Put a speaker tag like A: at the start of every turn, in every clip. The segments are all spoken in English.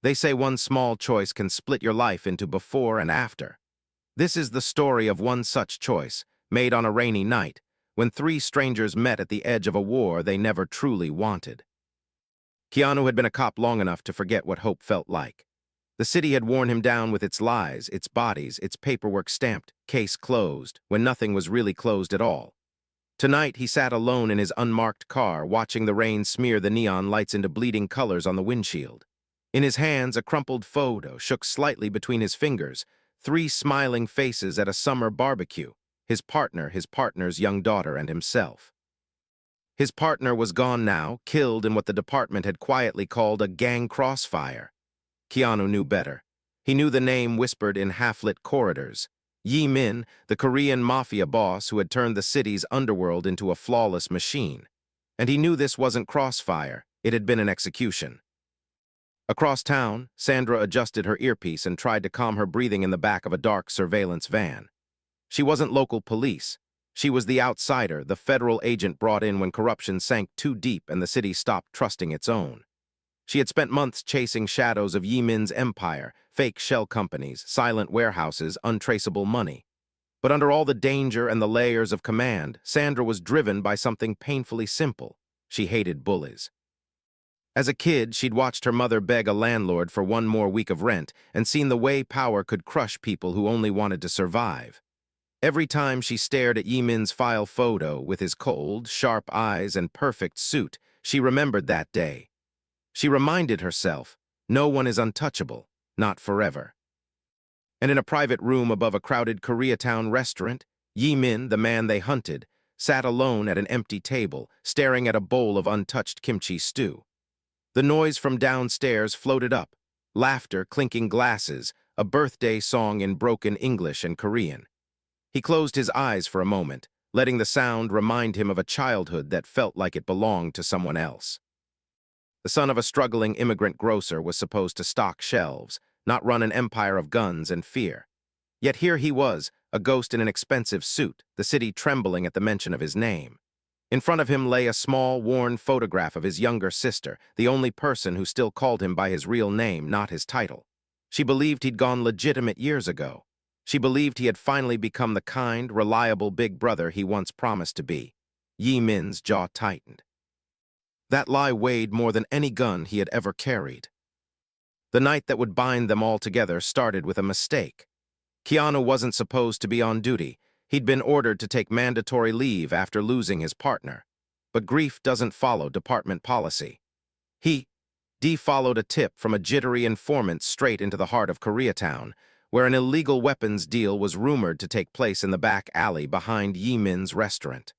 A: They say one small choice can split your life into before and after. This is the story of one such choice, made on a rainy night, when three strangers met at the edge of a war they never truly wanted. Keanu had been a cop long enough to forget what hope felt like. The city had worn him down with its lies, its bodies, its paperwork stamped, case closed, when nothing was really closed at all. Tonight, he sat alone in his unmarked car, watching the rain smear the neon lights into bleeding colors on the windshield. In his hands, a crumpled photo shook slightly between his fingers, three smiling faces at a summer barbecue, his partner, his partner's young daughter, and himself. His partner was gone now, killed in what the department had quietly called a gang crossfire. Keanu knew better. He knew the name whispered in half-lit corridors. Yi Min, the Korean Mafia boss who had turned the city's underworld into a flawless machine. And he knew this wasn't crossfire, it had been an execution. Across town, Sandra adjusted her earpiece and tried to calm her breathing in the back of a dark surveillance van. She wasn't local police. She was the outsider, the federal agent brought in when corruption sank too deep and the city stopped trusting its own. She had spent months chasing shadows of Yi Min's empire, fake shell companies, silent warehouses, untraceable money. But under all the danger and the layers of command, Sandra was driven by something painfully simple. She hated bullies. As a kid, she'd watched her mother beg a landlord for one more week of rent and seen the way power could crush people who only wanted to survive. Every time she stared at Yi Min's file photo with his cold, sharp eyes and perfect suit, she remembered that day. She reminded herself, no one is untouchable, not forever. And in a private room above a crowded Koreatown restaurant, Yi Min, the man they hunted, sat alone at an empty table, staring at a bowl of untouched kimchi stew. The noise from downstairs floated up, laughter, clinking glasses, a birthday song in broken English and Korean. He closed his eyes for a moment, letting the sound remind him of a childhood that felt like it belonged to someone else. The son of a struggling immigrant grocer was supposed to stock shelves, not run an empire of guns and fear. Yet here he was, a ghost in an expensive suit, the city trembling at the mention of his name. In front of him lay a small, worn photograph of his younger sister, the only person who still called him by his real name, not his title. She believed he'd gone legitimate years ago. She believed he had finally become the kind, reliable big brother he once promised to be. Yi Min's jaw tightened. That lie weighed more than any gun he had ever carried. The night that would bind them all together started with a mistake. Keanu wasn't supposed to be on duty. He'd been ordered to take mandatory leave after losing his partner. But grief doesn't follow department policy. He followed a tip from a jittery informant straight into the heart of Koreatown, where an illegal weapons deal was rumored to take place in the back alley behind Yi Min's restaurant.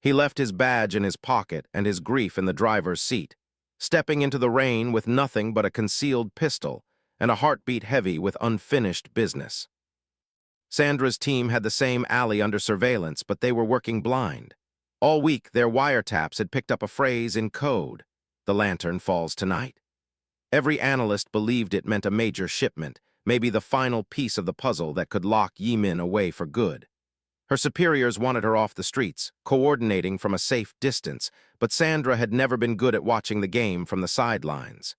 A: He left his badge in his pocket and his grief in the driver's seat, stepping into the rain with nothing but a concealed pistol and a heartbeat heavy with unfinished business. Sandra's team had the same alley under surveillance, but they were working blind. All week, their wiretaps had picked up a phrase in code: "The lantern falls tonight." Every analyst believed it meant a major shipment, maybe the final piece of the puzzle that could lock Yi Min away for good. Her superiors wanted her off the streets, coordinating from a safe distance, but Sandra had never been good at watching the game from the sidelines.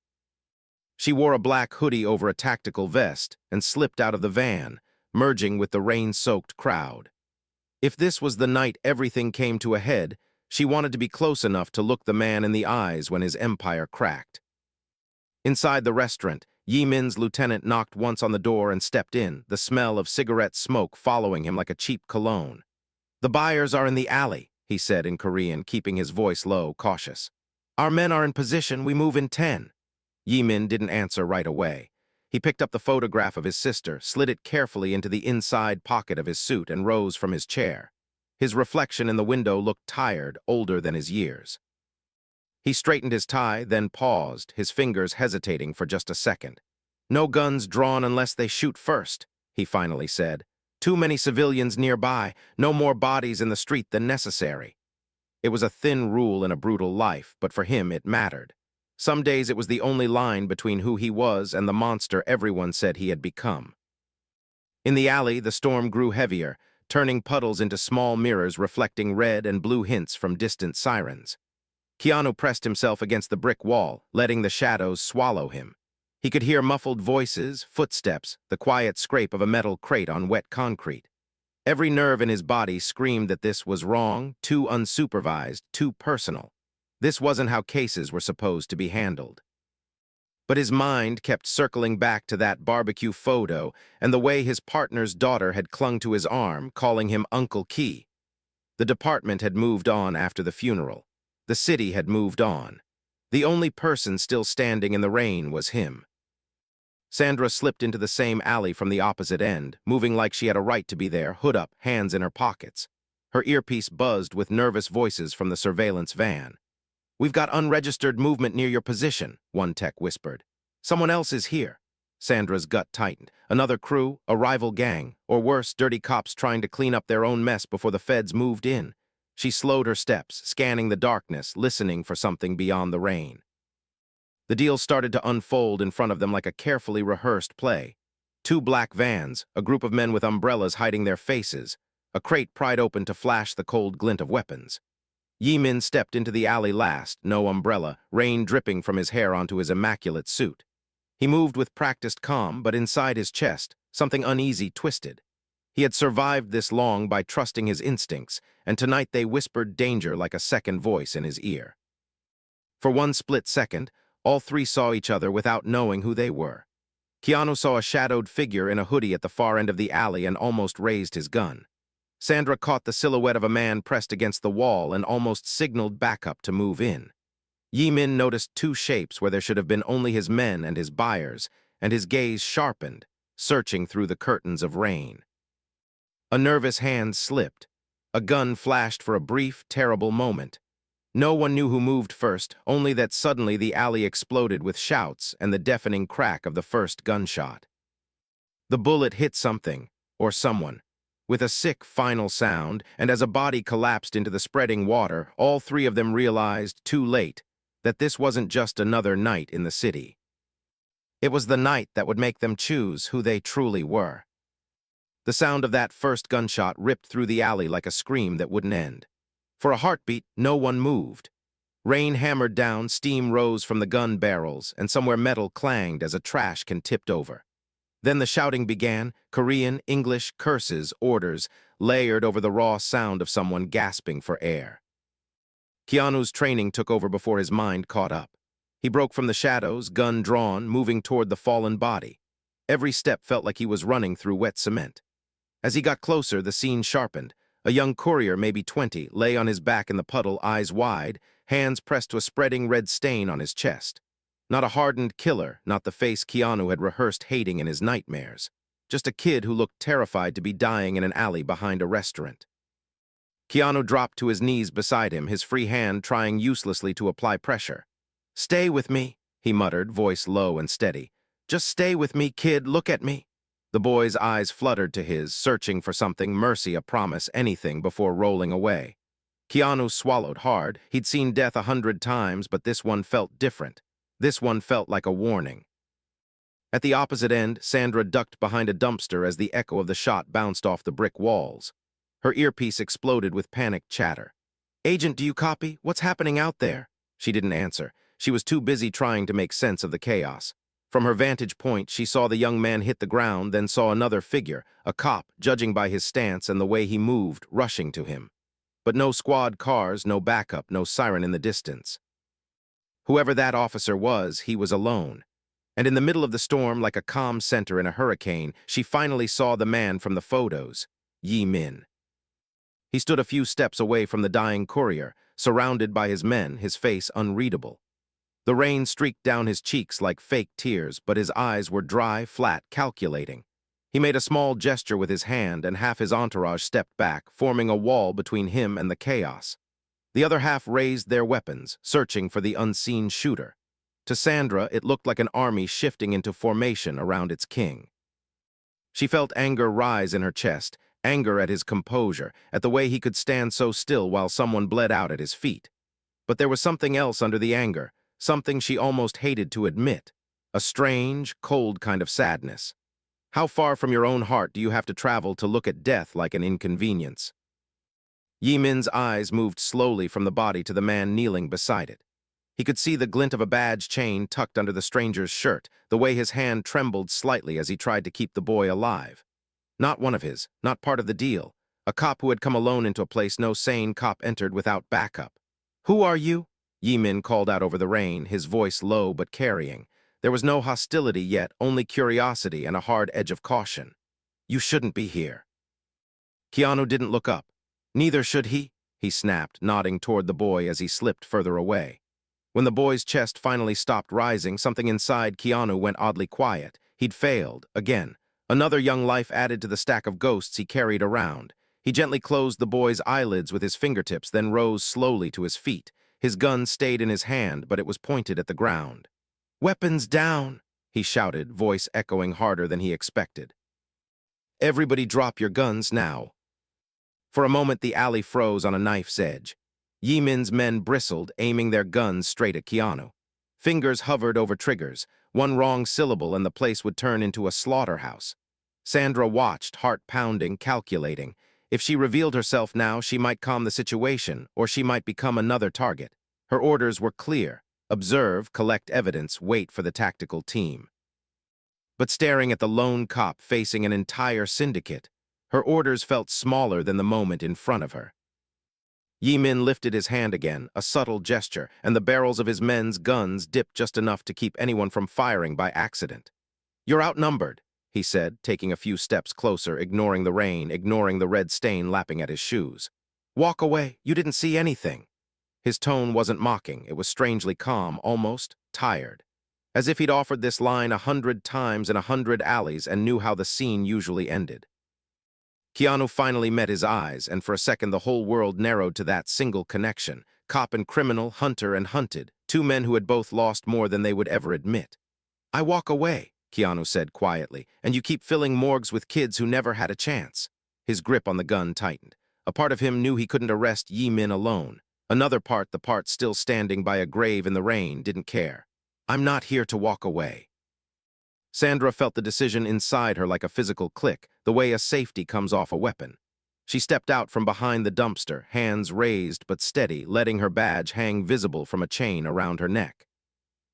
A: She wore a black hoodie over a tactical vest and slipped out of the van, merging with the rain-soaked crowd. If this was the night everything came to a head, she wanted to be close enough to look the man in the eyes when his empire cracked. Inside the restaurant, Yi Min's lieutenant knocked once on the door and stepped in, the smell of cigarette smoke following him like a cheap cologne. "The buyers are in the alley," he said in Korean, keeping his voice low, cautious. "Our men are in position, we move in 10. Yi Min didn't answer right away. He picked up the photograph of his sister, slid it carefully into the inside pocket of his suit, and rose from his chair. His reflection in the window looked tired, older than his years. He straightened his tie, then paused, his fingers hesitating for just a second. "No guns drawn unless they shoot first," he finally said. "Too many civilians nearby, no more bodies in the street than necessary." It was a thin rule in a brutal life, but for him it mattered. Some days it was the only line between who he was and the monster everyone said he had become. In the alley, the storm grew heavier, turning puddles into small mirrors reflecting red and blue hints from distant sirens. Keanu pressed himself against the brick wall, letting the shadows swallow him. He could hear muffled voices, footsteps, the quiet scrape of a metal crate on wet concrete. Every nerve in his body screamed that this was wrong, too unsupervised, too personal. This wasn't how cases were supposed to be handled. But his mind kept circling back to that barbecue photo and the way his partner's daughter had clung to his arm, calling him Uncle Key. The department had moved on after the funeral. The city had moved on. The only person still standing in the rain was him. Sandra slipped into the same alley from the opposite end, moving like she had a right to be there, hood up, hands in her pockets. Her earpiece buzzed with nervous voices from the surveillance van. "We've got unregistered movement near your position," one tech whispered. "Someone else is here." Sandra's gut tightened. Another crew, a rival gang, or worse, dirty cops trying to clean up their own mess before the feds moved in. She slowed her steps, scanning the darkness, listening for something beyond the rain. The deal started to unfold in front of them like a carefully rehearsed play. Two black vans, a group of men with umbrellas hiding their faces, a crate pried open to flash the cold glint of weapons. Yi-min stepped into the alley last, no umbrella, rain dripping from his hair onto his immaculate suit. He moved with practiced calm, but inside his chest, something uneasy twisted. He had survived this long by trusting his instincts, and tonight they whispered danger like a second voice in his ear. For one split second, all three saw each other without knowing who they were. Keanu saw a shadowed figure in a hoodie at the far end of the alley and almost raised his gun. Sandra caught the silhouette of a man pressed against the wall and almost signaled backup to move in. Yi-min noticed two shapes where there should have been only his men and his buyers, and his gaze sharpened, searching through the curtains of rain. A nervous hand slipped. A gun flashed for a brief, terrible moment. No one knew who moved first, only that suddenly the alley exploded with shouts and the deafening crack of the first gunshot. The bullet hit something, or someone, with a sick final sound, and as a body collapsed into the spreading water, all three of them realized, too late, that this wasn't just another night in the city. It was the night that would make them choose who they truly were. The sound of that first gunshot ripped through the alley like a scream that wouldn't end. For a heartbeat, no one moved. Rain hammered down, steam rose from the gun barrels, and somewhere metal clanged as a trash can tipped over. Then the shouting began, Korean, English, curses, orders, layered over the raw sound of someone gasping for air. Keanu's training took over before his mind caught up. He broke from the shadows, gun drawn, moving toward the fallen body. Every step felt like he was running through wet cement. As he got closer, the scene sharpened. A young courier, maybe 20, lay on his back in the puddle, eyes wide, hands pressed to a spreading red stain on his chest. Not a hardened killer, not the face Keanu had rehearsed hating in his nightmares. Just a kid who looked terrified to be dying in an alley behind a restaurant. Keanu dropped to his knees beside him, his free hand trying uselessly to apply pressure. "Stay with me," he muttered, voice low and steady. "Just stay with me, kid, look at me." The boy's eyes fluttered to his, searching for something, mercy, a promise, anything before rolling away. Keanu swallowed hard. He'd seen death 100 times, but this one felt different. This one felt like a warning. At the opposite end, Sandra ducked behind a dumpster as the echo of the shot bounced off the brick walls. Her earpiece exploded with panicked chatter. "Agent, do you copy? What's happening out there?" She didn't answer. She was too busy trying to make sense of the chaos. From her vantage point, she saw the young man hit the ground, then saw another figure, a cop, judging by his stance and the way he moved, rushing to him. But no squad cars, no backup, no siren in the distance. Whoever that officer was, he was alone. And in the middle of the storm, like a calm center in a hurricane, she finally saw the man from the photos, Yi-min. He stood a few steps away from the dying courier, surrounded by his men, his face unreadable. The rain streaked down his cheeks like fake tears, but his eyes were dry, flat, calculating. He made a small gesture with his hand, and half his entourage stepped back, forming a wall between him and the chaos. The other half raised their weapons, searching for the unseen shooter. To Sandra, it looked like an army shifting into formation around its king. She felt anger rise in her chest, anger at his composure, at the way he could stand so still while someone bled out at his feet. But there was something else under the anger, something she almost hated to admit, a strange, cold kind of sadness. How far from your own heart do you have to travel to look at death like an inconvenience? Yi-min's eyes moved slowly from the body to the man kneeling beside it. He could see the glint of a badge chain tucked under the stranger's shirt, the way his hand trembled slightly as he tried to keep the boy alive. Not one of his, not part of the deal. A cop who had come alone into a place no sane cop entered without backup. "Who are you?" Yi-min called out over the rain, his voice low but carrying. There was no hostility yet, only curiosity and a hard edge of caution. "You shouldn't be here." Keanu didn't look up. "Neither should he," he snapped, nodding toward the boy as he slipped further away. When the boy's chest finally stopped rising, something inside Keanu went oddly quiet. He'd failed, again. Another young life added to the stack of ghosts he carried around. He gently closed the boy's eyelids with his fingertips, then rose slowly to his feet. His gun stayed in his hand, but it was pointed at the ground. "Weapons down!" he shouted, voice echoing harder than he expected. "Everybody drop your guns now." For a moment, the alley froze on a knife's edge. Yi-min's men bristled, aiming their guns straight at Keanu. Fingers hovered over triggers. One wrong syllable and the place would turn into a slaughterhouse. Sandra watched, heart pounding, calculating. If she revealed herself now, she might calm the situation, or she might become another target. Her orders were clear. Observe, collect evidence, wait for the tactical team. But staring at the lone cop facing an entire syndicate, her orders felt smaller than the moment in front of her. Yi-min lifted his hand again, a subtle gesture, and the barrels of his men's guns dipped just enough to keep anyone from firing by accident. "You're outnumbered," he said, taking a few steps closer, ignoring the rain, ignoring the red stain lapping at his shoes. "Walk away, you didn't see anything." His tone wasn't mocking, it was strangely calm, almost tired. As if he'd offered this line 100 times in 100 alleys and knew how the scene usually ended. Keanu finally met his eyes, and for a second the whole world narrowed to that single connection. Cop and criminal, hunter and hunted, two men who had both lost more than they would ever admit. "I walk away," Keanu said quietly, "and you keep filling morgues with kids who never had a chance." His grip on the gun tightened. A part of him knew he couldn't arrest Yi-min alone. Another part, the part still standing by a grave in the rain, didn't care. "I'm not here to walk away." Sandra felt the decision inside her like a physical click, the way a safety comes off a weapon. She stepped out from behind the dumpster, hands raised but steady, letting her badge hang visible from a chain around her neck.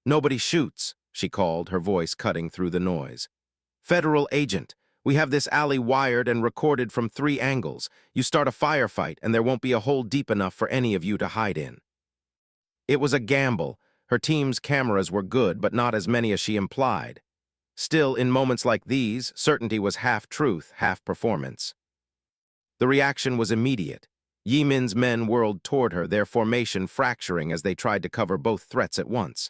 A: "Nobody shoots," she called, her voice cutting through the noise. "Federal agent, we have this alley wired and recorded from 3 angles. You start a firefight and there won't be a hole deep enough for any of you to hide in." It was a gamble. Her team's cameras were good, but not as many as she implied. Still, in moments like these, certainty was half truth, half performance. The reaction was immediate. Yi-min's men whirled toward her, their formation fracturing as they tried to cover both threats at once.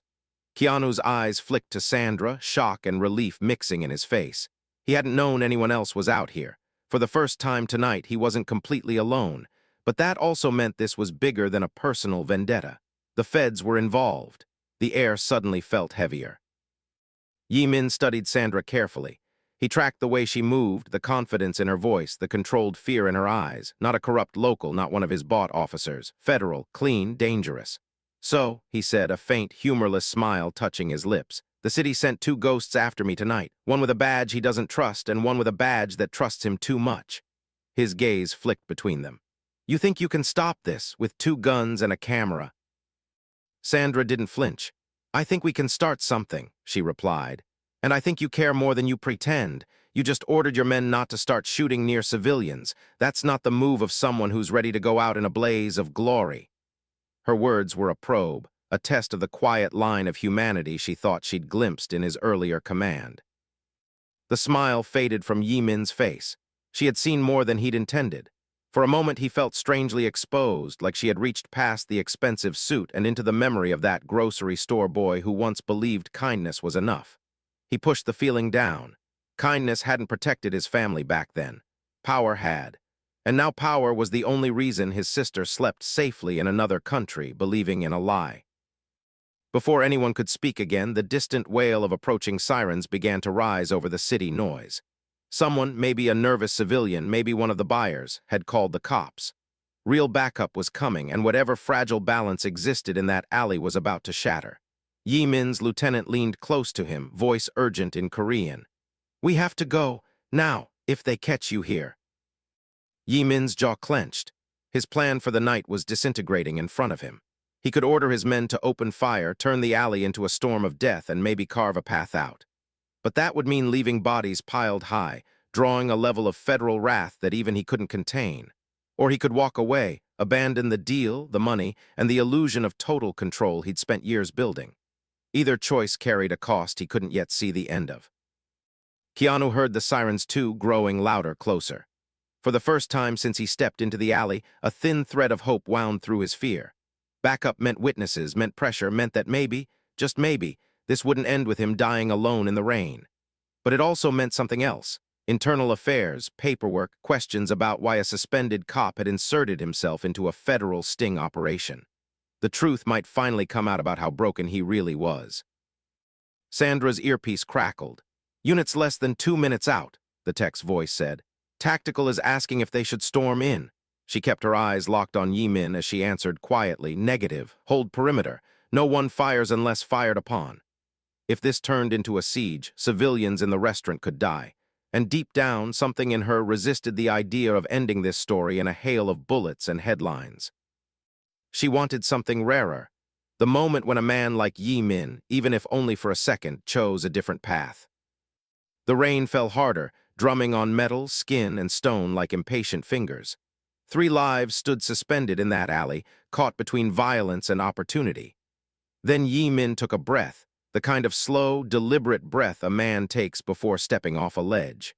A: Keanu's eyes flicked to Sandra, shock and relief mixing in his face. He hadn't known anyone else was out here. For the first time tonight, he wasn't completely alone. But that also meant this was bigger than a personal vendetta. The feds were involved. The air suddenly felt heavier. Yi-min studied Sandra carefully. He tracked the way she moved, the confidence in her voice, the controlled fear in her eyes. Not a corrupt local, not one of his bought officers. Federal, clean, dangerous. "So," he said, a faint, humorless smile touching his lips, "the city sent 2 ghosts after me tonight, one with a badge he doesn't trust and one with a badge that trusts him too much." His gaze flicked between them. "You think you can stop this with 2 guns and a camera?" Sandra didn't flinch. "I think we can start something," she replied. "And I think you care more than you pretend. You just ordered your men not to start shooting near civilians. That's not the move of someone who's ready to go out in a blaze of glory." Her words were a probe, a test of the quiet line of humanity she thought she'd glimpsed in his earlier command. The smile faded from Yi-min's face. She had seen more than he'd intended. For a moment he felt strangely exposed, like she had reached past the expensive suit and into the memory of that grocery store boy who once believed kindness was enough. He pushed the feeling down. Kindness hadn't protected his family back then. Power had. And now power was the only reason his sister slept safely in another country, believing in a lie. Before anyone could speak again, the distant wail of approaching sirens began to rise over the city noise. Someone, maybe a nervous civilian, maybe one of the buyers, had called the cops. Real backup was coming, and whatever fragile balance existed in that alley was about to shatter. Yi-min's lieutenant leaned close to him, voice urgent in Korean. "We have to go, now, if they catch you here." Yi-min's jaw clenched. His plan for the night was disintegrating in front of him. He could order his men to open fire, turn the alley into a storm of death, and maybe carve a path out. But that would mean leaving bodies piled high, drawing a level of federal wrath that even he couldn't contain. Or he could walk away, abandon the deal, the money, and the illusion of total control he'd spent years building. Either choice carried a cost he couldn't yet see the end of. Keanu heard the sirens too, growing louder, closer. For the first time since he stepped into the alley, a thin thread of hope wound through his fear. Backup meant witnesses, meant pressure, meant that maybe, just maybe, this wouldn't end with him dying alone in the rain. But it also meant something else. Internal affairs, paperwork, questions about why a suspended cop had inserted himself into a federal sting operation. The truth might finally come out about how broken he really was. Sandra's earpiece crackled. "Units less than 2 minutes out," the tech's voice said. "Tactical is asking if they should storm in." She kept her eyes locked on Yi-min as she answered quietly, "Negative. Hold perimeter. No one fires unless fired upon." If this turned into a siege, civilians in the restaurant could die. And deep down, something in her resisted the idea of ending this story in a hail of bullets and headlines. She wanted something rarer. The moment when a man like Yi-min, even if only for a second, chose a different path. The rain fell harder, drumming on metal, skin, and stone like impatient fingers. 3 lives stood suspended in that alley, caught between violence and opportunity. Then Yi-min took a breath, the kind of slow, deliberate breath a man takes before stepping off a ledge.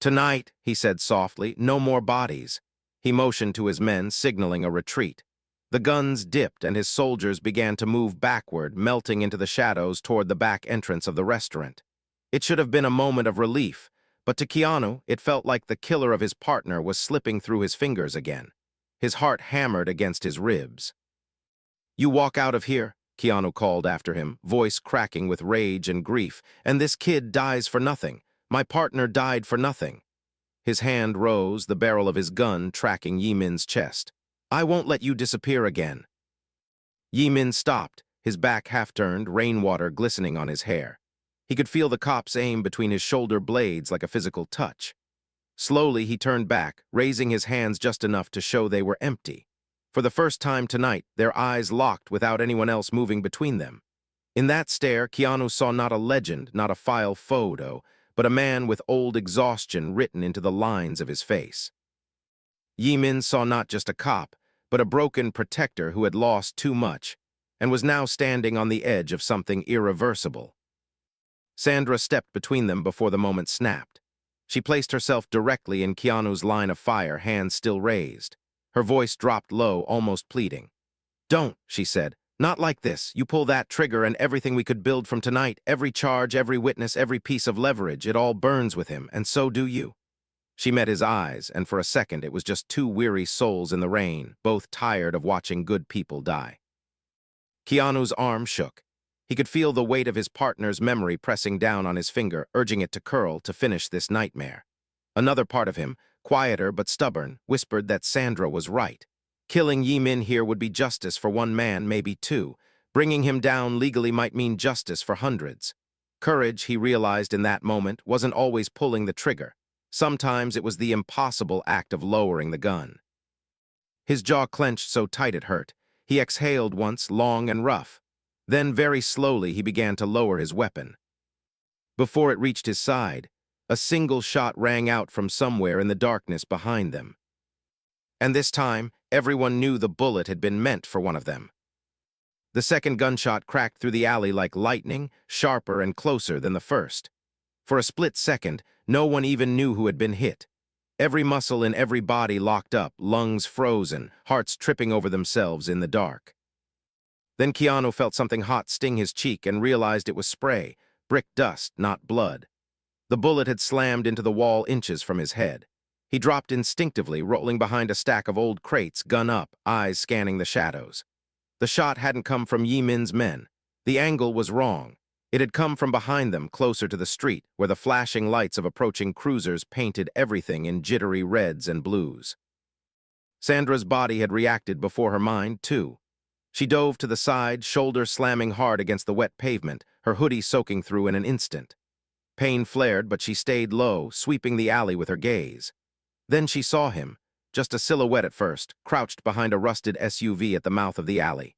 A: "Tonight," he said softly, "no more bodies." He motioned to his men, signaling a retreat. The guns dipped and his soldiers began to move backward, melting into the shadows toward the back entrance of the restaurant. It should have been a moment of relief, but to Keanu, it felt like the killer of his partner was slipping through his fingers again. His heart hammered against his ribs. "You walk out of here," Keanu called after him, voice cracking with rage and grief, "and this kid dies for nothing. My partner died for nothing." His hand rose, the barrel of his gun tracking Yi-min's chest. "I won't let you disappear again." Yi-min stopped, his back half-turned, rainwater glistening on his hair. He could feel the cop's aim between his shoulder blades like a physical touch. Slowly, he turned back, raising his hands just enough to show they were empty. For the first time tonight, their eyes locked without anyone else moving between them. In that stare, Keanu saw not a legend, not a file photo, but a man with old exhaustion written into the lines of his face. Yi-min saw not just a cop, but a broken protector who had lost too much, and was now standing on the edge of something irreversible. Sandra stepped between them before the moment snapped. She placed herself directly in Keanu's line of fire, hands still raised. Her voice dropped low, almost pleading. "Don't," she said. "Not like this. You pull that trigger and everything we could build from tonight, every charge, every witness, every piece of leverage, it all burns with him, and so do you." She met his eyes, and for a second it was just 2 weary souls in the rain, both tired of watching good people die. Keanu's arm shook. He could feel the weight of his partner's memory pressing down on his finger, urging it to curl to finish this nightmare. Another part of him, quieter but stubborn, whispered that Sandra was right. Killing Yi-min here would be justice for 1 man, maybe 2. Bringing him down legally might mean justice for hundreds. Courage, he realized in that moment, wasn't always pulling the trigger. Sometimes it was the impossible act of lowering the gun. His jaw clenched so tight it hurt. He exhaled once, long and rough. Then, very slowly, he began to lower his weapon. Before it reached his side, a single shot rang out from somewhere in the darkness behind them. And this time, everyone knew the bullet had been meant for one of them. The second gunshot cracked through the alley like lightning, sharper and closer than the first. For a split second, no one even knew who had been hit. Every muscle in every body locked up, lungs frozen, hearts tripping over themselves in the dark. Then Keanu felt something hot sting his cheek and realized it was spray, brick dust, not blood. The bullet had slammed into the wall inches from his head. He dropped instinctively, rolling behind a stack of old crates, gun up, eyes scanning the shadows. The shot hadn't come from Yi-min's men. The angle was wrong. It had come from behind them, closer to the street, where the flashing lights of approaching cruisers painted everything in jittery reds and blues. Sandra's body had reacted before her mind, too. She dove to the side, shoulder slamming hard against the wet pavement, her hoodie soaking through in an instant. Pain flared, but she stayed low, sweeping the alley with her gaze. Then she saw him, just a silhouette at first, crouched behind a rusted SUV at the mouth of the alley.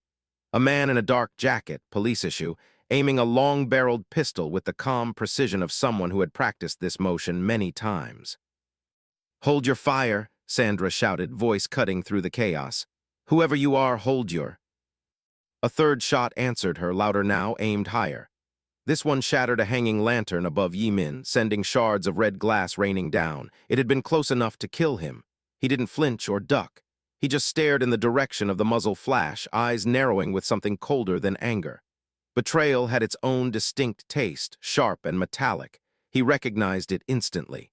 A: A man in a dark jacket, police issue, aiming a long-barreled pistol with the calm precision of someone who had practiced this motion many times. "Hold your fire," Sandra shouted, voice cutting through the chaos. "Whoever you are, hold your—" A third shot answered her, louder now, aimed higher. This one shattered a hanging lantern above Yi-min, sending shards of red glass raining down. It had been close enough to kill him. He didn't flinch or duck. He just stared in the direction of the muzzle flash, eyes narrowing with something colder than anger. Betrayal had its own distinct taste, sharp and metallic. He recognized it instantly.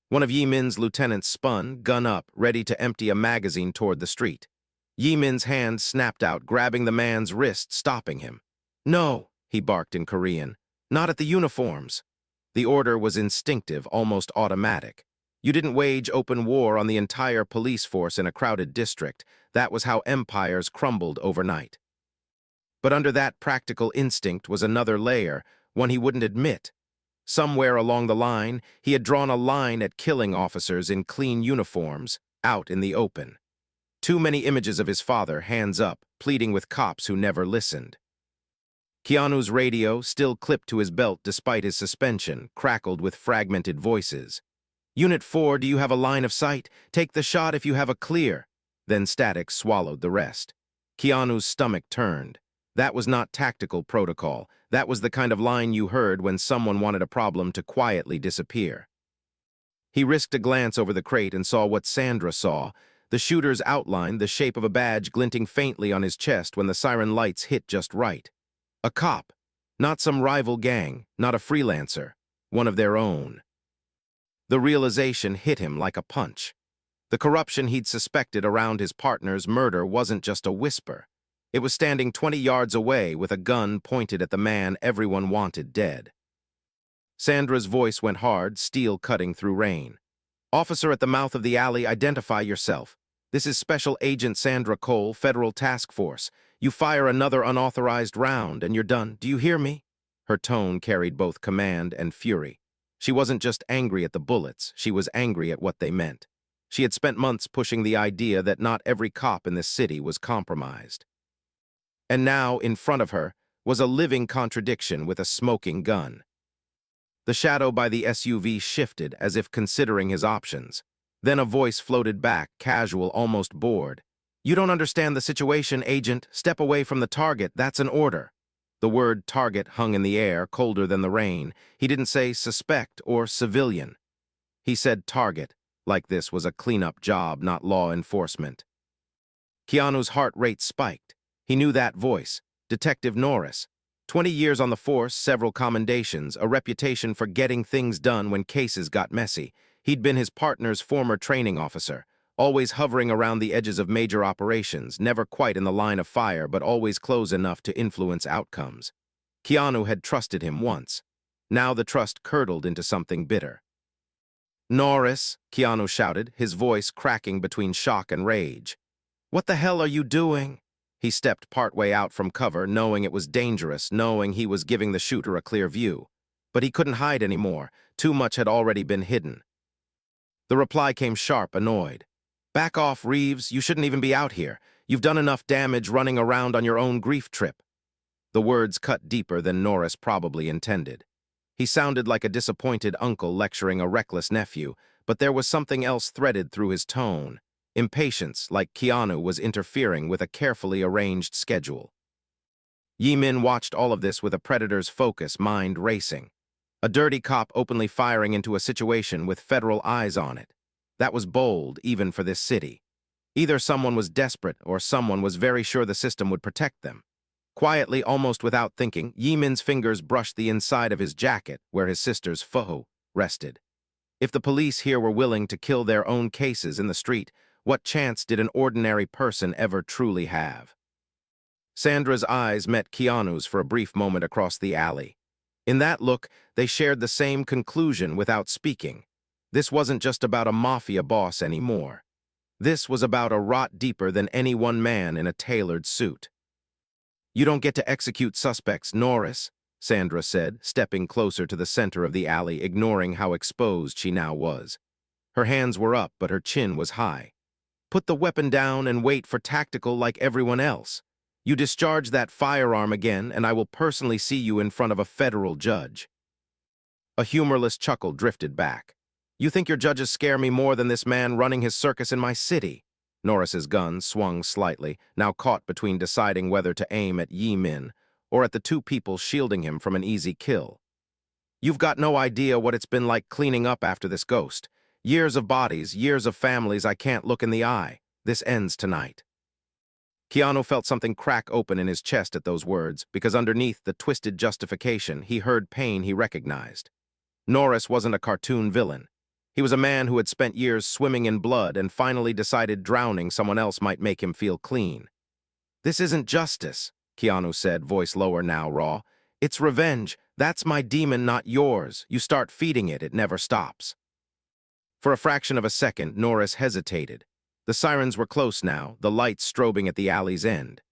A: One of Yi-min's lieutenants spun, gun up, ready to empty a magazine toward the street. Yi-min's hand snapped out, grabbing the man's wrist, stopping him. "No!" he barked in Korean. "Not at the uniforms." The order was instinctive, almost automatic. You didn't wage open war on the entire police force in a crowded district. That was how empires crumbled overnight. But under that practical instinct was another layer, one he wouldn't admit. Somewhere along the line, he had drawn a line at killing officers in clean uniforms, out in the open. Too many images of his father, hands up, pleading with cops who never listened. Keanu's radio, still clipped to his belt despite his suspension, crackled with fragmented voices. "Unit 4, do you have a line of sight? Take the shot if you have a clear." Then static swallowed the rest. Keanu's stomach turned. That was not tactical protocol. That was the kind of line you heard when someone wanted a problem to quietly disappear. He risked a glance over the crate and saw what Sandra saw. The shooter's outline, the shape of a badge glinting faintly on his chest when the siren lights hit just right. A cop. Not some rival gang, not a freelancer. One of their own. The realization hit him like a punch. The corruption he'd suspected around his partner's murder wasn't just a whisper. It was standing 20 yards away with a gun pointed at the man everyone wanted dead. Sandra's voice went hard, steel cutting through rain. "Officer at the mouth of the alley, identify yourself. This is Special Agent Sandra Cole, Federal Task Force. You fire another unauthorized round and you're done. Do you hear me?" Her tone carried both command and fury. She wasn't just angry at the bullets, she was angry at what they meant. She had spent months pushing the idea that not every cop in this city was compromised. And now, in front of her, was a living contradiction with a smoking gun. The shadow by the SUV shifted as if considering his options. Then a voice floated back, casual, almost bored. "You don't understand the situation, Agent. Step away from the target. That's an order." The word target hung in the air, colder than the rain. He didn't say suspect or civilian. He said target, like this was a cleanup job, not law enforcement. Keanu's heart rate spiked. He knew that voice. Detective Norris. 20 years on the force, several commendations, a reputation for getting things done when cases got messy. He'd been his partner's former training officer, always hovering around the edges of major operations, never quite in the line of fire, but always close enough to influence outcomes. Keanu had trusted him once. Now the trust curdled into something bitter. "Norris," Keanu shouted, his voice cracking between shock and rage. "What the hell are you doing?" He stepped partway out from cover, knowing it was dangerous, knowing he was giving the shooter a clear view. But he couldn't hide anymore. Too much had already been hidden. The reply came sharp, annoyed. "Back off, Reeves. You shouldn't even be out here. You've done enough damage running around on your own grief trip." The words cut deeper than Norris probably intended. He sounded like a disappointed uncle lecturing a reckless nephew, but there was something else threaded through his tone. Impatience, like Keanu was interfering with a carefully arranged schedule. Yi-min watched all of this with a predator's focus, mind racing. A dirty cop openly firing into a situation with federal eyes on it. That was bold, even for this city. Either someone was desperate or someone was very sure the system would protect them. Quietly, almost without thinking, Yi-min's fingers brushed the inside of his jacket where his sister's pho rested. If the police here were willing to kill their own cases in the street, what chance did an ordinary person ever truly have? Sandra's eyes met Keanu's for a brief moment across the alley. In that look, they shared the same conclusion without speaking. This wasn't just about a mafia boss anymore. This was about a rot deeper than any one man in a tailored suit. "You don't get to execute suspects, Norris," Sandra said, stepping closer to the center of the alley, ignoring how exposed she now was. Her hands were up, but her chin was high. Put the weapon down and wait for tactical like everyone else. You discharge that firearm again, and I will personally see you in front of a federal judge. A humorless chuckle drifted back. You think your judges scare me more than this man running his circus in my city? Norris's gun swung slightly, now caught between deciding whether to aim at Yi Min or at the two people shielding him from an easy kill. You've got no idea what it's been like cleaning up after this ghost. Years of bodies, years of families I can't look in the eye. This ends tonight. Keanu felt something crack open in his chest at those words, because underneath the twisted justification, he heard pain he recognized. Norris wasn't a cartoon villain. He was a man who had spent years swimming in blood and finally decided drowning someone else might make him feel clean. This isn't justice, Keanu said, voice lower now raw. It's revenge. That's my demon, not yours. You start feeding it, it never stops. For a fraction of a second, Norris hesitated. The sirens were close now, the lights strobing at the alley's end.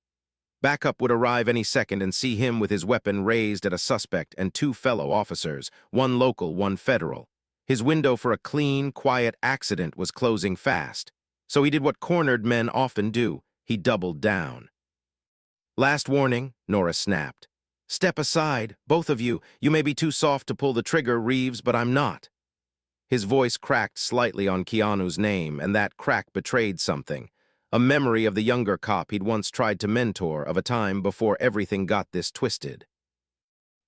A: Backup would arrive any second and see him with his weapon raised at a suspect and two fellow officers, one local, one federal. His window for a clean, quiet accident was closing fast. So he did what cornered men often do. He doubled down. Last warning, Norris snapped. Step aside, both of you. You may be too soft to pull the trigger, Reeves, but I'm not. His voice cracked slightly on Keanu's name, and that crack betrayed something. A memory of the younger cop he'd once tried to mentor, of a time before everything got this twisted.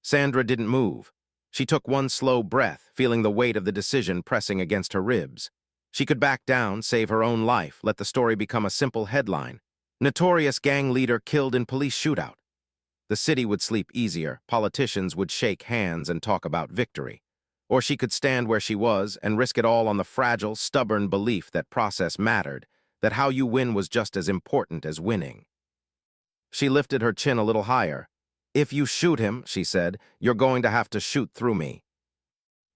A: Sandra didn't move. She took one slow breath, feeling the weight of the decision pressing against her ribs. She could back down, save her own life, let the story become a simple headline. Notorious gang leader killed in police shootout. The city would sleep easier, politicians would shake hands and talk about victory. Or she could stand where she was and risk it all on the fragile, stubborn belief that process mattered, that how you win was just as important as winning. She lifted her chin a little higher. If you shoot him, she said, you're going to have to shoot through me.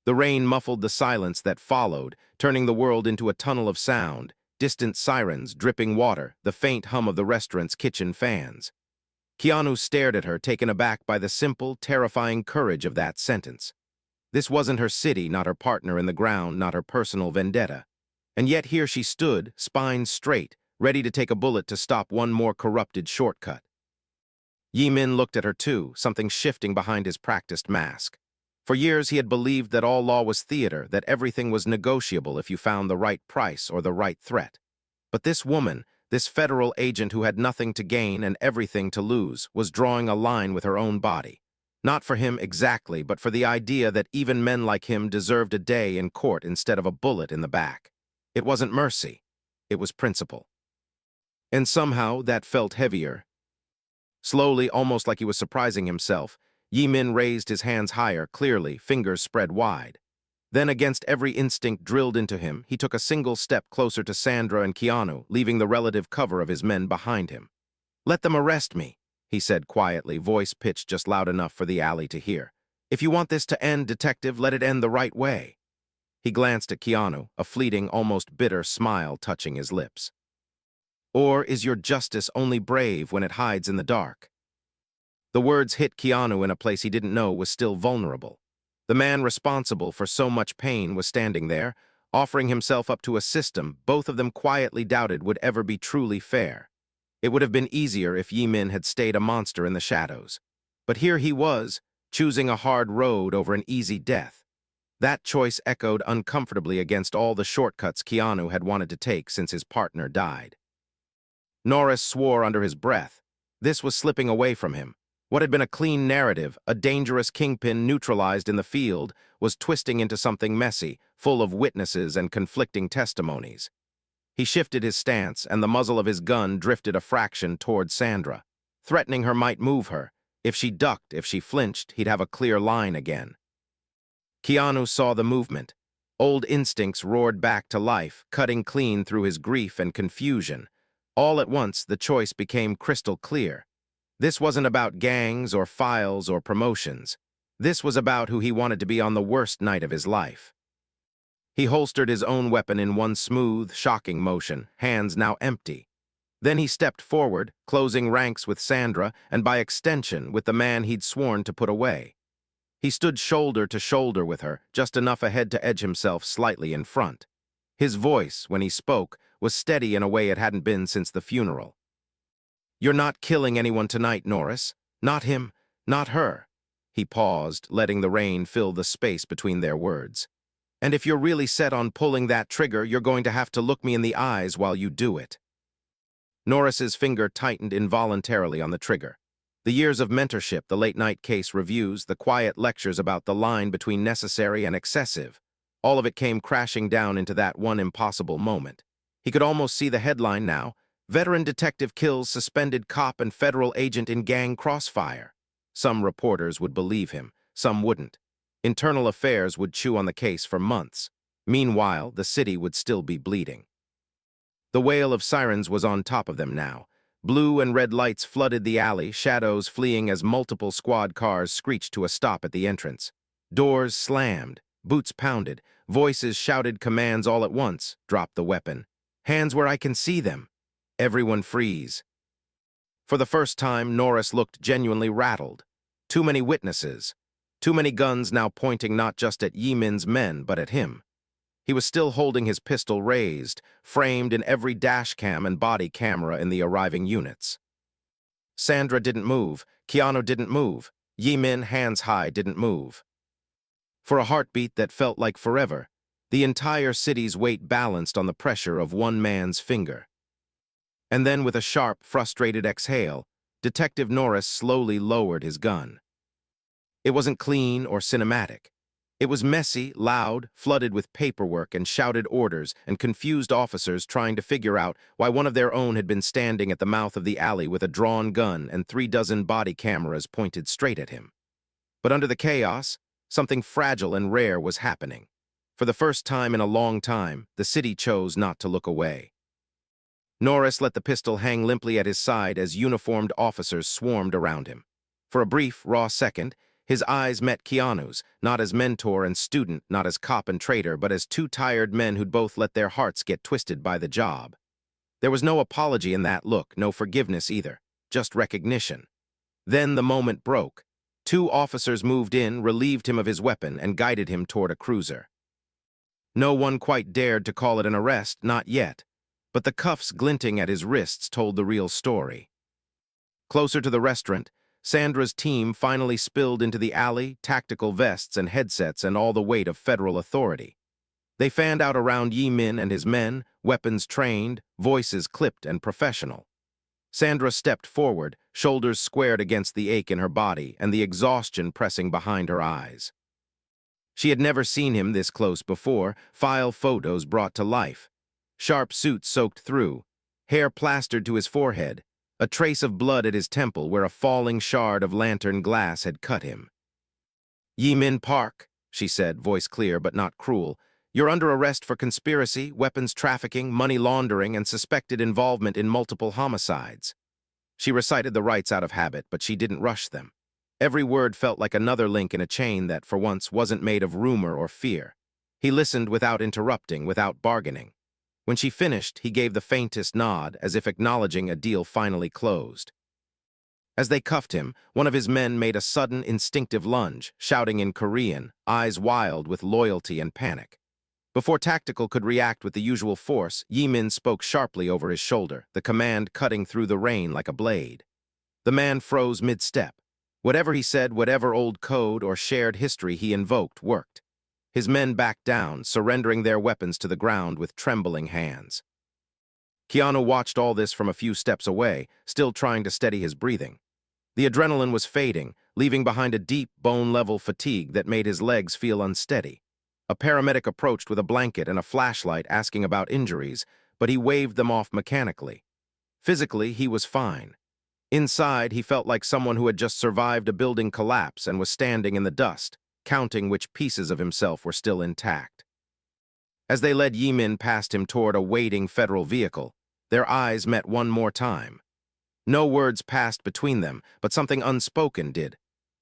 A: The rain muffled the silence that followed, turning the world into a tunnel of sound, distant sirens, dripping water, the faint hum of the restaurant's kitchen fans. Keanu stared at her, taken aback by the simple, terrifying courage of that sentence. This wasn't her city, not her partner in the ground, not her personal vendetta. And yet here she stood, spine straight, ready to take a bullet to stop one more corrupted shortcut. Yi Min looked at her too, something shifting behind his practiced mask. For years he had believed that all law was theater, that everything was negotiable if you found the right price or the right threat. But this woman, this federal agent who had nothing to gain and everything to lose, was drawing a line with her own body. Not for him exactly, but for the idea that even men like him deserved a day in court instead of a bullet in the back. It wasn't mercy. It was principle. And somehow that felt heavier. Slowly, almost like he was surprising himself, Yi Min raised his hands higher, clearly, fingers spread wide. Then, against every instinct drilled into him, he took a single step closer to Sandra and Keanu, leaving the relative cover of his men behind him. Let them arrest me, he said quietly, voice pitched just loud enough for the alley to hear. If you want this to end, detective, let it end the right way. He glanced at Keanu, a fleeting, almost bitter smile touching his lips. Or is your justice only brave when it hides in the dark? The words hit Keanu in a place he didn't know was still vulnerable. The man responsible for so much pain was standing there, offering himself up to a system both of them quietly doubted would ever be truly fair. It would have been easier if Yi Min had stayed a monster in the shadows. But here he was, choosing a hard road over an easy death. That choice echoed uncomfortably against all the shortcuts Keanu had wanted to take since his partner died. Norris swore under his breath. This was slipping away from him. What had been a clean narrative, a dangerous kingpin neutralized in the field, was twisting into something messy, full of witnesses and conflicting testimonies. He shifted his stance, and the muzzle of his gun drifted a fraction toward Sandra. Threatening her might move her. If she ducked, if she flinched, he'd have a clear line again. Keanu saw the movement. Old instincts roared back to life, cutting clean through his grief and confusion. All at once, the choice became crystal clear. This wasn't about gangs or files or promotions. This was about who he wanted to be on the worst night of his life. He holstered his own weapon in one smooth, shocking motion, hands now empty. Then he stepped forward, closing ranks with Sandra and by extension with the man he'd sworn to put away. He stood shoulder to shoulder with her, just enough ahead to edge himself slightly in front. His voice, when he spoke, was steady in a way it hadn't been since the funeral. "You're not killing anyone tonight, Norris. Not him, not her." He paused, letting the rain fill the space between their words. "And if you're really set on pulling that trigger, you're going to have to look me in the eyes while you do it." Norris's finger tightened involuntarily on the trigger. The years of mentorship, the late-night case reviews, the quiet lectures about the line between necessary and excessive, all of it came crashing down into that one impossible moment. He could almost see the headline now: "Veteran detective kills suspended cop and federal agent in gang crossfire." Some reporters would believe him, some wouldn't. Internal Affairs would chew on the case for months. Meanwhile, the city would still be bleeding. The wail of sirens was on top of them now. Blue and red lights flooded the alley, shadows fleeing as multiple squad cars screeched to a stop at the entrance. Doors slammed, boots pounded, voices shouted commands all at once. "Drop the weapon. Hands where I can see them. Everyone freeze." For the first time, Norris looked genuinely rattled. Too many witnesses. Too many guns now pointing not just at Yi Min's men, but at him. He was still holding his pistol raised, framed in every dash cam and body camera in the arriving units. Sandra didn't move. Keanu didn't move. Yi Min, hands high, didn't move. For a heartbeat that felt like forever, the entire city's weight balanced on the pressure of one man's finger. And then, with a sharp, frustrated exhale, Detective Norris slowly lowered his gun. It wasn't clean or cinematic. It was messy, loud, flooded with paperwork and shouted orders and confused officers trying to figure out why one of their own had been standing at the mouth of the alley with a drawn gun and 36 body cameras pointed straight at him. But under the chaos, something fragile and rare was happening. For the first time in a long time, the city chose not to look away. Norris let the pistol hang limply at his side as uniformed officers swarmed around him. For a brief, raw second, his eyes met Keanu's, not as mentor and student, not as cop and traitor, but as two tired men who'd both let their hearts get twisted by the job. There was no apology in that look, no forgiveness either, just recognition. Then the moment broke. Two officers moved in, relieved him of his weapon, and guided him toward a cruiser. No one quite dared to call it an arrest, not yet, but the cuffs glinting at his wrists told the real story. Closer to the restaurant, Sandra's team finally spilled into the alley, tactical vests and headsets and all the weight of federal authority. They fanned out around Yi Min and his men, weapons trained, voices clipped and professional. Sandra stepped forward, shoulders squared against the ache in her body and the exhaustion pressing behind her eyes. She had never seen him this close before, file photos brought to life. Sharp suit soaked through, hair plastered to his forehead, a trace of blood at his temple where a falling shard of lantern glass had cut him. "Yi Min Park," she said, voice clear but not cruel. "You're under arrest for conspiracy, weapons trafficking, money laundering, and suspected involvement in multiple homicides." She recited the rights out of habit, but she didn't rush them. Every word felt like another link in a chain that, for once, wasn't made of rumor or fear. He listened without interrupting, without bargaining. When she finished, he gave the faintest nod, as if acknowledging a deal finally closed. As they cuffed him, one of his men made a sudden, instinctive lunge, shouting in Korean, eyes wild with loyalty and panic. Before Tactical could react with the usual force, Yi Min spoke sharply over his shoulder, the command cutting through the rain like a blade. The man froze mid-step. Whatever he said, whatever old code or shared history he invoked, worked. His men backed down, surrendering their weapons to the ground with trembling hands. Keanu watched all this from a few steps away, still trying to steady his breathing. The adrenaline was fading, leaving behind a deep, bone-level fatigue that made his legs feel unsteady. A paramedic approached with a blanket and a flashlight asking about injuries, but he waved them off mechanically. Physically, he was fine. Inside, he felt like someone who had just survived a building collapse and was standing in the dust, counting which pieces of himself were still intact. As they led Yi Min past him toward a waiting federal vehicle, their eyes met one more time. No words passed between them, but something unspoken did.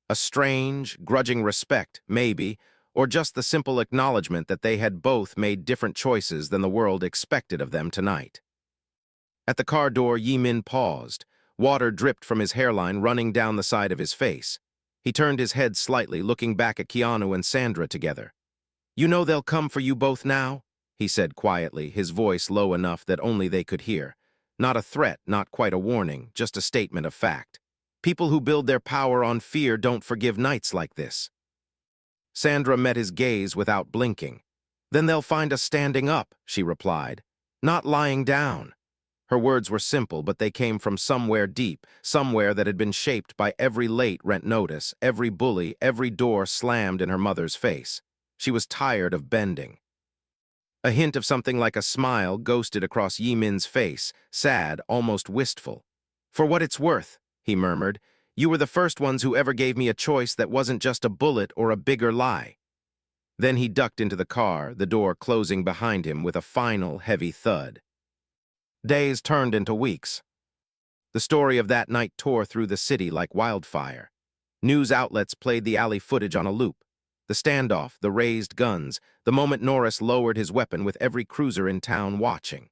A: A strange, grudging respect, maybe, or just the simple acknowledgement that they had both made different choices than the world expected of them tonight. At the car door, Yi Min paused. Water dripped from his hairline, running down the side of his face. He turned his head slightly, looking back at Keanu and Sandra together. "You know they'll come for you both now?" he said quietly, his voice low enough that only they could hear. Not a threat, not quite a warning, just a statement of fact. People who build their power on fear don't forgive nights like this. Sandra met his gaze without blinking. Then they'll find us standing up, she replied, not lying down. Her words were simple, but they came from somewhere deep, somewhere that had been shaped by every late rent notice, every bully, every door slammed in her mother's face. She was tired of bending. A hint of something like a smile ghosted across Yi Min's face, sad, almost wistful. "For what it's worth," he murmured, "you were the first ones who ever gave me a choice that wasn't just a bullet or a bigger lie." Then he ducked into the car, the door closing behind him with a final, heavy thud. Days turned into weeks. The story of that night tore through the city like wildfire. News outlets played the alley footage on a loop. The standoff, the raised guns, the moment Norris lowered his weapon with every cruiser in town watching.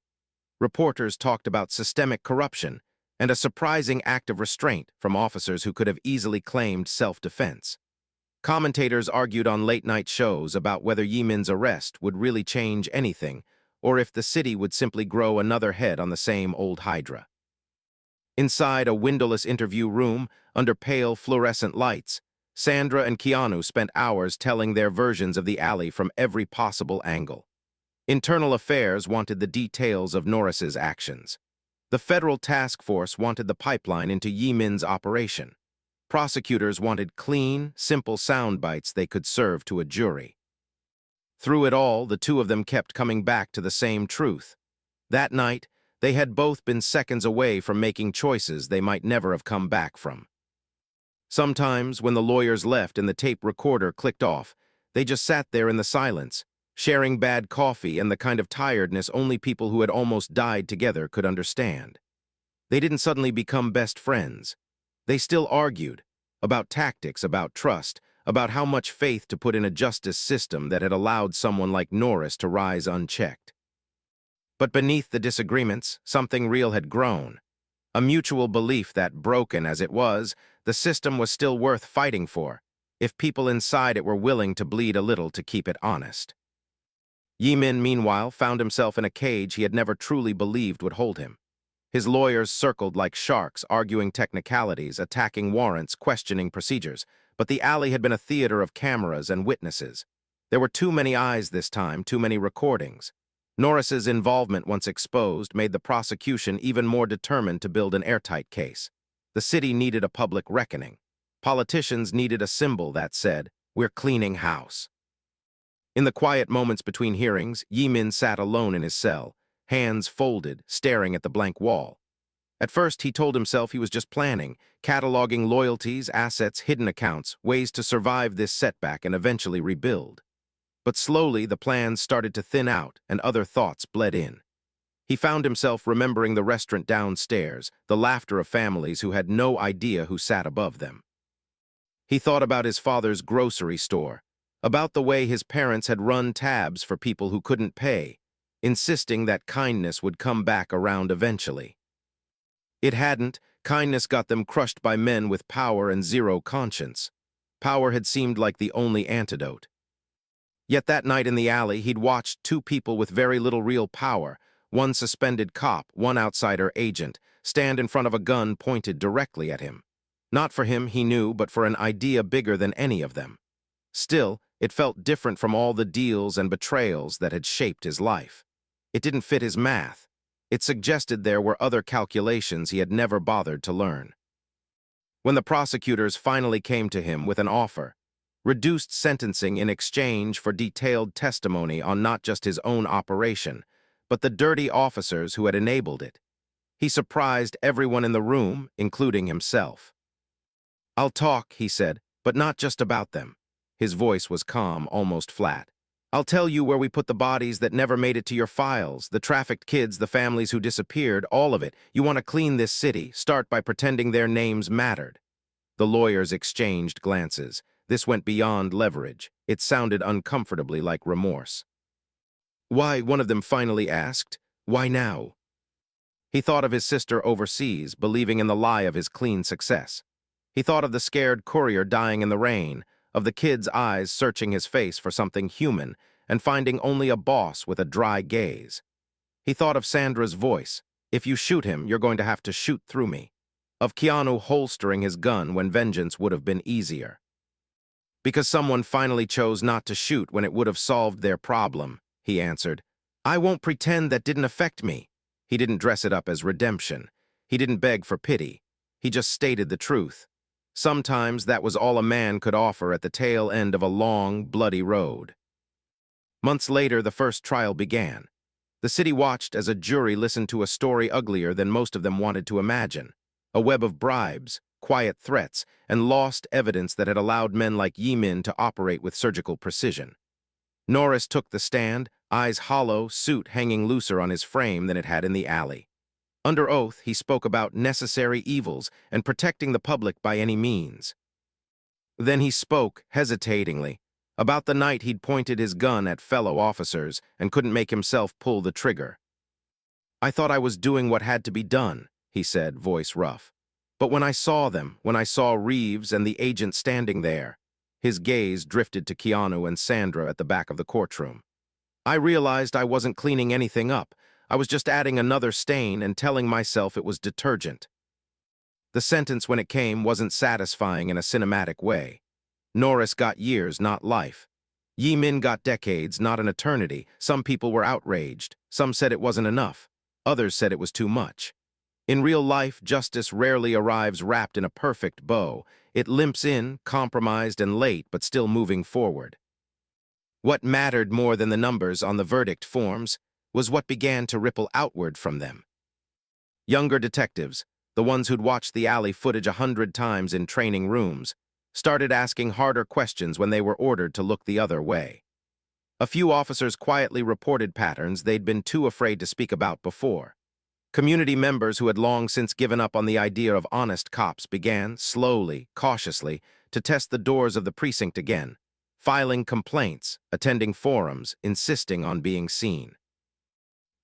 A: Reporters talked about systemic corruption and a surprising act of restraint from officers who could have easily claimed self-defense. Commentators argued on late-night shows about whether Yi Min's arrest would really change anything, or if the city would simply grow another head on the same old hydra. Inside a windowless interview room, under pale fluorescent lights, Sandra and Keanu spent hours telling their versions of the alley from every possible angle. Internal Affairs wanted the details of Norris's actions. The federal task force wanted the pipeline into Yi Min's operation. Prosecutors wanted clean, simple sound bites they could serve to a jury. Through it all, the two of them kept coming back to the same truth. That night, they had both been seconds away from making choices they might never have come back from. Sometimes, when the lawyers left and the tape recorder clicked off, they just sat there in the silence, sharing bad coffee and the kind of tiredness only people who had almost died together could understand. They didn't suddenly become best friends. They still argued about tactics, about trust, about how much faith to put in a justice system that had allowed someone like Norris to rise unchecked. But beneath the disagreements, something real had grown. A mutual belief that, broken as it was, the system was still worth fighting for, if people inside it were willing to bleed a little to keep it honest. Yi Min, meanwhile, found himself in a cage he had never truly believed would hold him. His lawyers circled like sharks, arguing technicalities, attacking warrants, questioning procedures, but the alley had been a theater of cameras and witnesses. There were too many eyes this time, too many recordings. Norris's involvement, once exposed, made the prosecution even more determined to build an airtight case. The city needed a public reckoning. Politicians needed a symbol that said, "We're cleaning house." In the quiet moments between hearings, Yi Min sat alone in his cell, hands folded, staring at the blank wall. At first, he told himself he was just planning, cataloging loyalties, assets, hidden accounts, ways to survive this setback and eventually rebuild. But slowly, the plans started to thin out and other thoughts bled in. He found himself remembering the restaurant downstairs, the laughter of families who had no idea who sat above them. He thought about his father's grocery store, about the way his parents had run tabs for people who couldn't pay, insisting that kindness would come back around eventually. It hadn't. Kindness got them crushed by men with power and zero conscience. Power had seemed like the only antidote. Yet that night in the alley, he'd watched two people with very little real power, one suspended cop, one outsider agent, stand in front of a gun pointed directly at him. Not for him, he knew, but for an idea bigger than any of them. Still, it felt different from all the deals and betrayals that had shaped his life. It didn't fit his math. It suggested there were other calculations he had never bothered to learn. When the prosecutors finally came to him with an offer, reduced sentencing in exchange for detailed testimony on not just his own operation, but the dirty officers who had enabled it, he surprised everyone in the room, including himself. "I'll talk," he said, "but not just about them." His voice was calm, almost flat. "I'll tell you where we put the bodies that never made it to your files, the trafficked kids, the families who disappeared, all of it. You want to clean this city, start by pretending their names mattered." The lawyers exchanged glances. This went beyond leverage. It sounded uncomfortably like remorse. "Why?" one of them finally asked. "Why now?" He thought of his sister overseas, believing in the lie of his clean success. He thought of the scared courier dying in the rain, of the kid's eyes searching his face for something human, and finding only a boss with a dry gaze. He thought of Sandra's voice. "If you shoot him, you're going to have to shoot through me." Of Keanu holstering his gun when vengeance would have been easier. "Because someone finally chose not to shoot when it would have solved their problem," he answered. "I won't pretend that didn't affect me." He didn't dress it up as redemption. He didn't beg for pity. He just stated the truth. Sometimes that was all a man could offer at the tail end of a long, bloody road. Months later, the first trial began. The city watched as a jury listened to a story uglier than most of them wanted to imagine. A web of bribes, quiet threats, and lost evidence that had allowed men like Yimin to operate with surgical precision. Norris took the stand, eyes hollow, suit hanging looser on his frame than it had in the alley. Under oath, he spoke about necessary evils and protecting the public by any means. Then he spoke, hesitatingly, about the night he'd pointed his gun at fellow officers and couldn't make himself pull the trigger. "I thought I was doing what had to be done," he said, voice rough. "But when I saw them, when I saw Reeves and the agent standing there," his gaze drifted to Keanu and Sandra at the back of the courtroom, "I realized I wasn't cleaning anything up. I was just adding another stain and telling myself it was detergent." The sentence, when it came, wasn't satisfying in a cinematic way. Norris got years, not life. Yimin got decades, not an eternity. Some people were outraged. Some said it wasn't enough. Others said it was too much. In real life, justice rarely arrives wrapped in a perfect bow. It limps in, compromised and late, but still moving forward. What mattered more than the numbers on the verdict forms was what began to ripple outward from them. Younger detectives, the ones who'd watched the alley footage 100 times in training rooms, started asking harder questions when they were ordered to look the other way. A few officers quietly reported patterns they'd been too afraid to speak about before. Community members who had long since given up on the idea of honest cops began, slowly, cautiously, to test the doors of the precinct again, filing complaints, attending forums, insisting on being seen.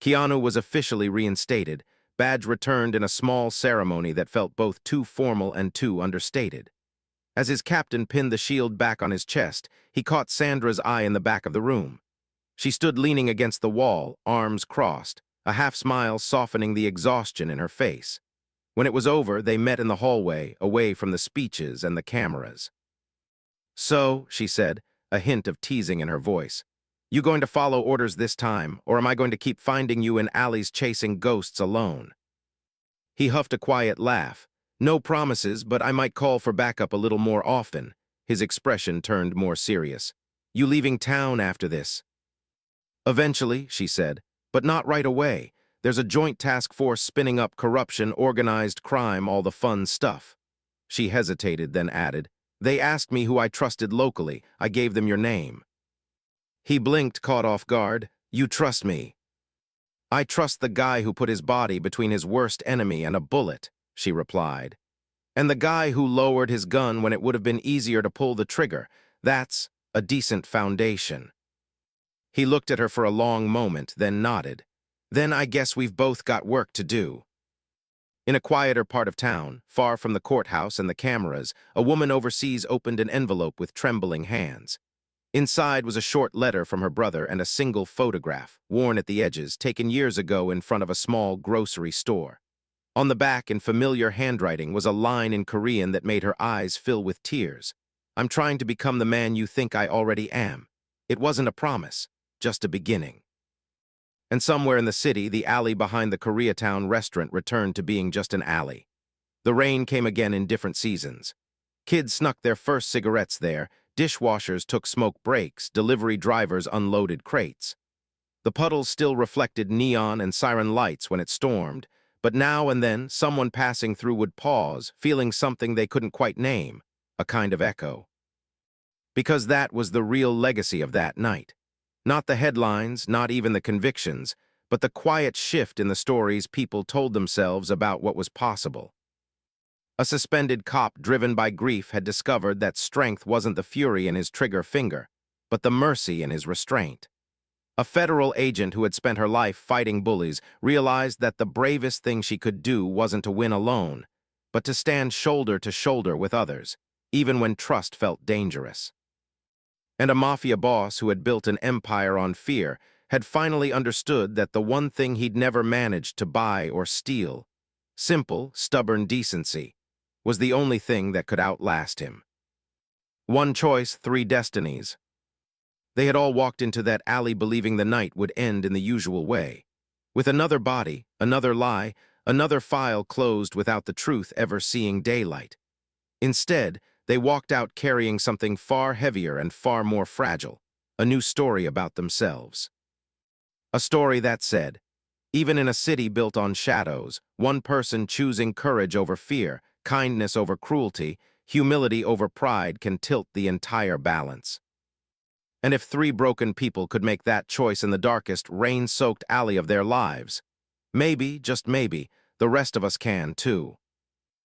A: Keanu was officially reinstated, badge returned in a small ceremony that felt both too formal and too understated. As his captain pinned the shield back on his chest, he caught Sandra's eye in the back of the room. She stood leaning against the wall, arms crossed, a half-smile softening the exhaustion in her face. When it was over, they met in the hallway, away from the speeches and the cameras. "So," she said, a hint of teasing in her voice, "you going to follow orders this time, or am I going to keep finding you in alleys chasing ghosts alone?" He huffed a quiet laugh. "No promises, but I might call for backup a little more often." His expression turned more serious. "You leaving town after this?" "Eventually," she said, "but not right away. There's a joint task force spinning up corruption, organized crime, all the fun stuff." She hesitated, then added, "They asked me who I trusted locally. I gave them your name." He blinked, caught off guard. "You trust me?" "I trust the guy who put his body between his worst enemy and a bullet," she replied. "And the guy who lowered his gun when it would have been easier to pull the trigger. That's a decent foundation." He looked at her for a long moment, then nodded. "Then I guess we've both got work to do." In a quieter part of town, far from the courthouse and the cameras, a woman overseas opened an envelope with trembling hands. Inside was a short letter from her brother and a single photograph, worn at the edges, taken years ago in front of a small grocery store. On the back, in familiar handwriting, was a line in Korean that made her eyes fill with tears. "I'm trying to become the man you think I already am." It wasn't a promise, just a beginning. And somewhere in the city, the alley behind the Koreatown restaurant returned to being just an alley. The rain came again in different seasons. Kids snuck their first cigarettes there, dishwashers took smoke breaks, delivery drivers unloaded crates. The puddles still reflected neon and siren lights when it stormed, but now and then someone passing through would pause, feeling something they couldn't quite name, a kind of echo. Because that was the real legacy of that night. Not the headlines, not even the convictions, but the quiet shift in the stories people told themselves about what was possible. A suspended cop driven by grief had discovered that strength wasn't the fury in his trigger finger, but the mercy in his restraint. A federal agent who had spent her life fighting bullies realized that the bravest thing she could do wasn't to win alone, but to stand shoulder to shoulder with others, even when trust felt dangerous. And a mafia boss who had built an empire on fear had finally understood that the one thing he'd never managed to buy or steal, simple, stubborn decency, was the only thing that could outlast him. One choice, three destinies. They had all walked into that alley believing the night would end in the usual way, with another body, another lie, another file closed without the truth ever seeing daylight. Instead, they walked out carrying something far heavier and far more fragile, a new story about themselves. A story that said, even in a city built on shadows, one person choosing courage over fear, kindness over cruelty, humility over pride can tilt the entire balance. And if three broken people could make that choice in the darkest, rain-soaked alley of their lives, maybe, just maybe, the rest of us can too.